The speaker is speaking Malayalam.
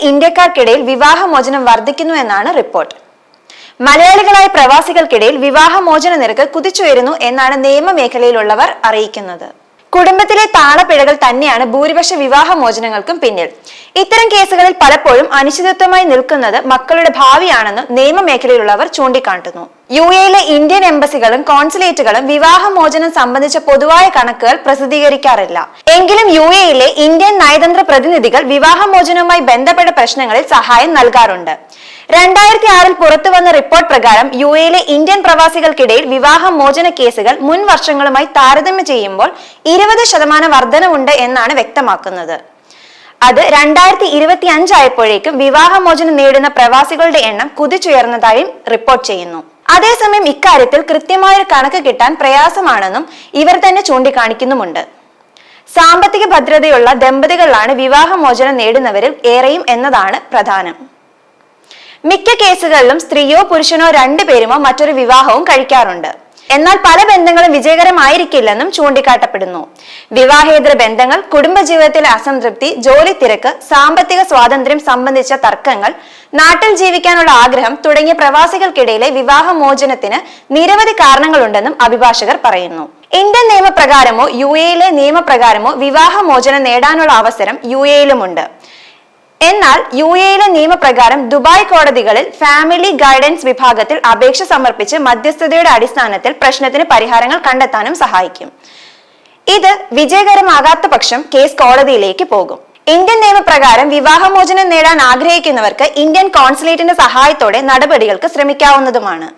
ഇന്ത്യക്കാർക്കിടയിൽ വിവാഹമോചനം വർദ്ധിക്കുന്നു എന്നാണ് റിപ്പോർട്ട്. മലയാളികളായ പ്രവാസികൾക്കിടയിൽ വിവാഹമോചന നിരക്ക് കുതിച്ചുയരുന്നു എന്നാണ് നിയമമേഖലയിലുള്ളവർ അറിയിക്കുന്നത്. കുടുംബത്തിലെ താളപ്പിഴകൾ തന്നെയാണ് ഭൂരിപക്ഷ വിവാഹമോചനങ്ങൾക്കും പിന്നിൽ. ഇത്തരം കേസുകളിൽ പലപ്പോഴും അനിശ്ചിതത്വമായി നിൽക്കുന്നത് മക്കളുടെ ഭാവിയാണെന്ന് നിയമമേഖലയിലുള്ളവർ ചൂണ്ടിക്കാട്ടുന്നു. യുഎയിലെ ഇന്ത്യൻ എംബസികളും കോൺസുലേറ്റുകളും വിവാഹമോചനം സംബന്ധിച്ച പൊതുവായ കണക്കുകൾ പ്രസിദ്ധീകരിക്കാറില്ല. എങ്കിലും യുഎയിലെ ഇന്ത്യൻ നയതന്ത്ര പ്രതിനിധികൾ വിവാഹമോചനവുമായി ബന്ധപ്പെട്ട പ്രശ്നങ്ങളിൽ സഹായം നൽകാറുണ്ട്. 2006 പുറത്തു വന്ന റിപ്പോർട്ട് പ്രകാരം യുഎയിലെ ഇന്ത്യൻ പ്രവാസികൾക്കിടയിൽ വിവാഹമോചന കേസുകൾ മുൻ വർഷങ്ങളുമായി താരതമ്യം ചെയ്യുമ്പോൾ 20% വർധനവുണ്ട് എന്നാണ് വ്യക്തമാക്കുന്നത്. അത് 2025 ആയപ്പോഴേക്കും വിവാഹമോചനം നേടുന്ന പ്രവാസികളുടെ എണ്ണം കുതിച്ചുയർന്നതായും റിപ്പോർട്ട് ചെയ്യുന്നു. അതേസമയം ഇക്കാര്യത്തിൽ കൃത്യമായൊരു കണക്ക് കിട്ടാൻ പ്രയാസമാണെന്നും ഇവർ തന്നെ ചൂണ്ടിക്കാണിക്കുന്നുമുണ്ട്. സാമ്പത്തിക ഭദ്രതയുള്ള ദമ്പതികളാണ് വിവാഹമോചനം നേടുന്നവരിൽ ഏറെയും എന്നതാണ് പ്രധാനം. മിക്ക കേസുകളിലും സ്ത്രീയോ പുരുഷനോ രണ്ടുപേരുമോ മറ്റൊരു വിവാഹവും കഴിക്കാറുണ്ട്. എന്നാൽ പല ബന്ധങ്ങളും വിജയകരമായിരിക്കില്ലെന്നും ചൂണ്ടിക്കാട്ടപ്പെടുന്നു. വിവാഹേതര ബന്ധങ്ങൾ, കുടുംബജീവിതത്തിലെ അസംതൃപ്തി, ജോലി തിരക്ക്, സാമ്പത്തിക സ്വാതന്ത്ര്യം സംബന്ധിച്ച തർക്കങ്ങൾ, നാട്ടിൽ ജീവിക്കാനുള്ള ആഗ്രഹം തുടങ്ങിയ പ്രവാസികൾക്കിടയിലെ വിവാഹമോചനത്തിന് നിരവധി കാരണങ്ങളുണ്ടെന്നും അഭിഭാഷകർ പറയുന്നു. ഇന്ത്യൻ നിയമപ്രകാരമോ യുഎയിലെ നിയമപ്രകാരമോ വിവാഹമോചനം നേടാനുള്ള അവസരം യുഎയിലുമുണ്ട്. എന്നാൽ യുഎയിലെ നിയമപ്രകാരം ദുബായ് കോടതികളിൽ ഫാമിലി ഗൈഡൻസ് വിഭാഗത്തിൽ അപേക്ഷ സമർപ്പിച്ച് മധ്യസ്ഥതയുടെ അടിസ്ഥാനത്തിൽ പ്രശ്നത്തിന് പരിഹാരങ്ങൾ കണ്ടെത്താനും സഹായിക്കും. ഇത് വിജയകരമാകാത്ത പക്ഷം കേസ് കോടതിയിലേക്ക് പോകും. ഇന്ത്യൻ നിയമപ്രകാരം വിവാഹമോചനം നേടാൻ ആഗ്രഹിക്കുന്നവർക്ക് ഇന്ത്യൻ കോൺസുലേറ്റിന്റെ സഹായത്തോടെ നടപടികൾക്ക് ശ്രമിക്കാവുന്നതുമാണ്.